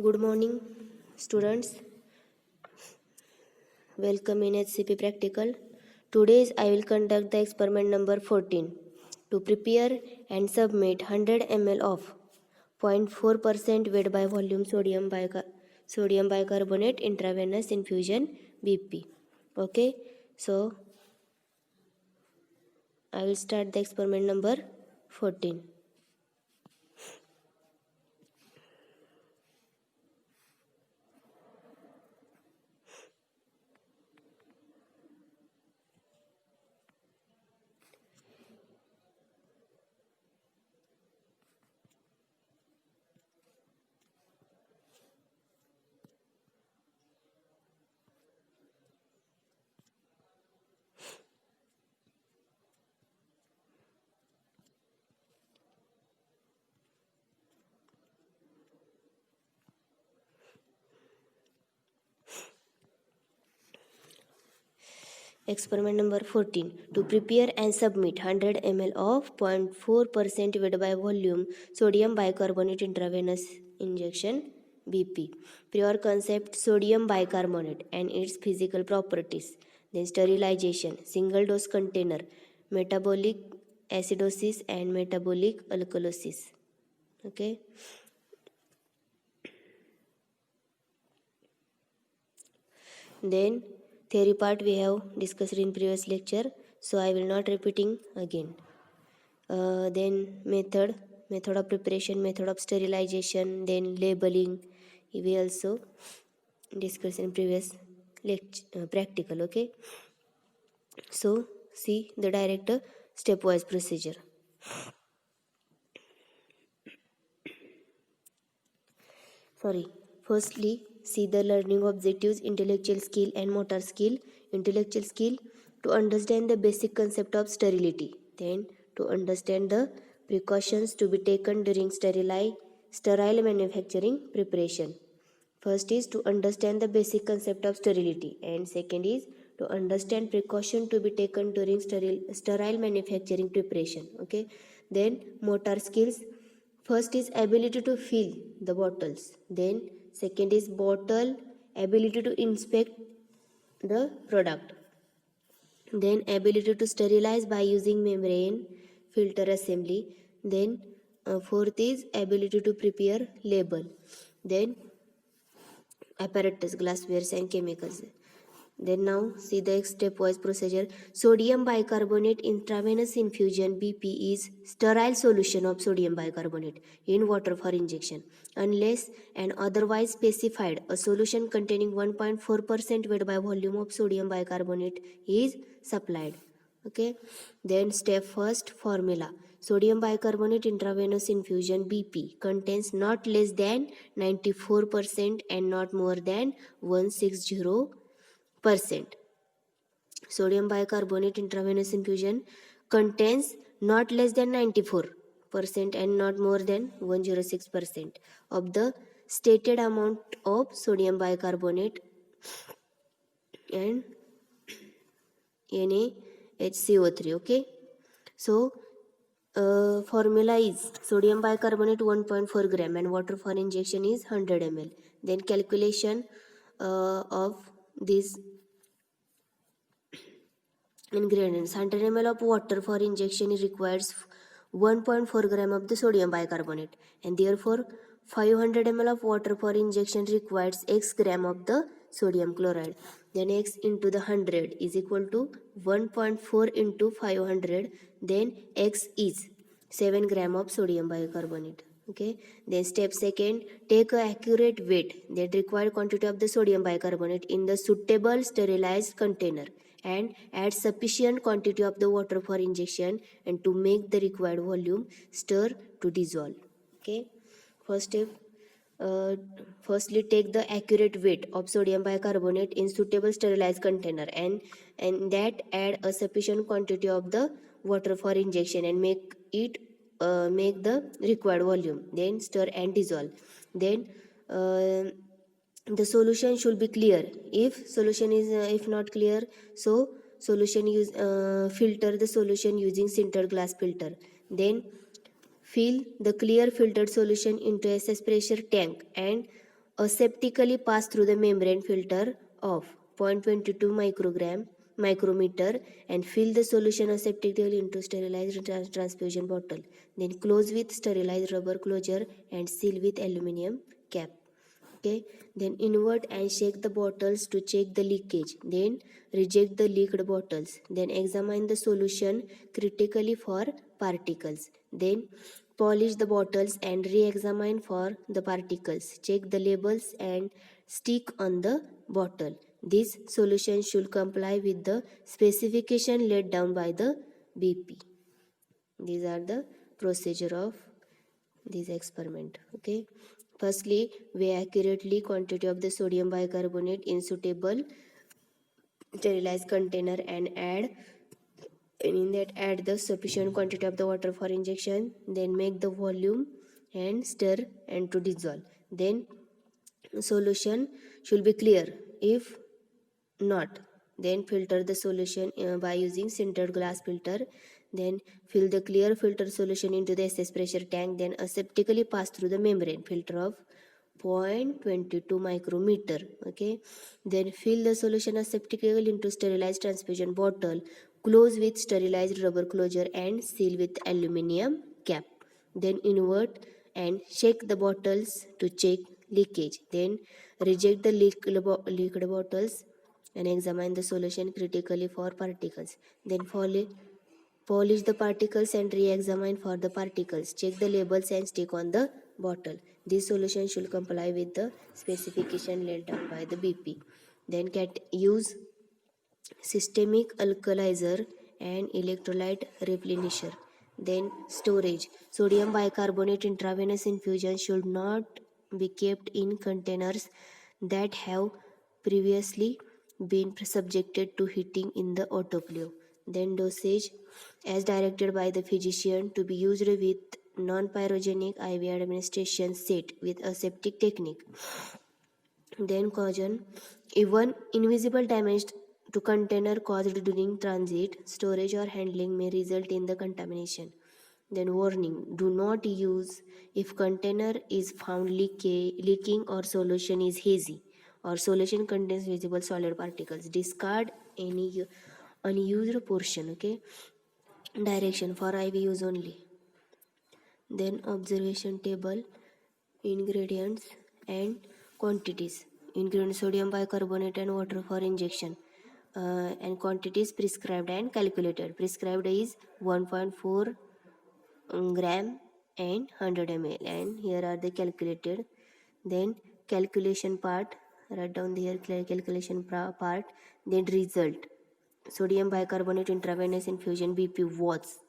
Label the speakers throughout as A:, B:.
A: Good morning, students. Welcome in HCP Practical. Today I will conduct the experiment number 14 to prepare and submit 100 ml of 0.4% weight by volume sodium bicarbonate intravenous infusion BP. Okay, so I will start the experiment number 14. Experiment number 14. To prepare and submit 100 ml of 0.4% weight by volume sodium bicarbonate intravenous injection BP. Prior concept sodium bicarbonate and its physical properties. Then sterilization, single dose container, metabolic acidosis and metabolic alkalosis. Okay. Then theory part we have discussed in previous lecture, so I will not repeating again. Then method of preparation, method of sterilization, then labeling we also discussed in previous lecture, practical. Okay, so see the direct stepwise procedure. Firstly, see the learning objectives, intellectual skill and motor skill. Intellectual skill, to understand the basic concept of sterility. Then to understand the precautions to be taken during sterile manufacturing preparation. First is to understand the basic concept of sterility, and second is to understand precaution to be taken during sterile manufacturing preparation. Okay. Then motor skills. First is ability to fill the bottles. Then second is bottle ability to inspect the product. Then ability to sterilize by using membrane filter assembly. Then fourth is ability to prepare label. Then apparatus, glasswares and chemicals. Then now see the stepwise procedure. Sodium bicarbonate intravenous infusion BP is sterile solution of sodium bicarbonate in water for injection. Unless and otherwise specified, a solution containing 1.4% weight by volume of sodium bicarbonate is supplied. Okay. Then step first, formula. Sodium bicarbonate intravenous infusion BP contains not less than 94% and not more than 160%. Sodium bicarbonate intravenous infusion contains not less than 94% and not more than 106% of the stated amount of sodium bicarbonate and NaHCO3. Okay. So formula is sodium bicarbonate 1.4 gram and water for injection is 100 ml. Then calculation of these ingredients. 100 ml of water for injection requires 1.4 gram of the sodium bicarbonate, and therefore 500 ml of water for injection requires x gram of the sodium chloride. Then x into the 100 is equal to 1.4 into 500. Then x is 7 gram of sodium bicarbonate. Okay. Then step second, take a accurate weight, that required quantity of the sodium bicarbonate in the suitable sterilized container, and add sufficient quantity of the water for injection, and to make the required volume, stir to dissolve. Okay. First step, firstly take the accurate weight of sodium bicarbonate in suitable sterilized container, and that add a sufficient quantity of the water for injection and make the required volume, then stir and dissolve. Then the solution should be clear. If solution is if not clear, so solution use filter the solution using sintered glass filter. Then fill the clear filtered solution into SS pressure tank and aseptically pass through the membrane filter of 0.22 micrometer and fill the solution aseptically into sterilized transfusion bottle. Then close with sterilized rubber closure and seal with aluminum cap. Okay, then invert and shake the bottles to check the leakage. Then reject the leaked bottles. Then examine the solution critically for particles. Then polish the bottles and re-examine for the particles. Check the labels and stick on the bottle. This solution should comply with the specification laid down by the BP. These are the procedure of this experiment. Okay, firstly, weigh accurately quantity of the sodium bicarbonate in suitable sterilized container and in that add the sufficient quantity of the water for injection. Then make the volume and stir and to dissolve. Then solution should be clear. If not, then filter the solution by using sintered glass filter. Then fill the clear filter solution into the SS pressure tank. Then aseptically pass through the membrane filter of 0.22 micrometer. Okay, then fill the solution aseptically into sterilized transfusion bottle. Close with sterilized rubber closure and seal with aluminum cap. Then invert and shake the bottles to check leakage. Then reject the leaked bottles and examine the solution critically for particles. Then polish the particles and re-examine for the particles. Check the labels and stick on the bottle. This solution should comply with the specification laid down by the BP. Then use systemic alkalizer and electrolyte replenisher. Then storage. Sodium bicarbonate intravenous infusion should not be kept in containers that have previously been subjected to heating in the autoclave. Then dosage as directed by the physician to be used with non-pyrogenic IV administration set with aseptic technique. Then caution, even invisible damage to container caused during transit, storage or handling may result in the contamination. Then warning, do not use if container is found leaking or solution is hazy or solution contains visible solid particles. Discard any unused portion. Okay, direction for IV use only. Then observation table, ingredients and quantities. Ingredients sodium bicarbonate and water for injection. And quantities prescribed and calculated. Prescribed is 1.4 gram and 100 ml, and here are the calculated. Then calculation part, write down here calculation part. Then result, sodium bicarbonate intravenous infusion BP watts,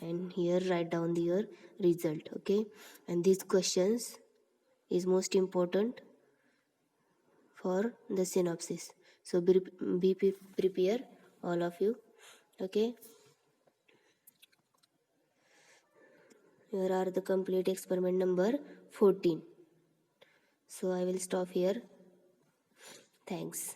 A: and here write down your result. Okay, and these questions is most important for the synopsis, so be prepare all of you. Okay, here are the complete experiment number 14. So I will stop here. Thanks.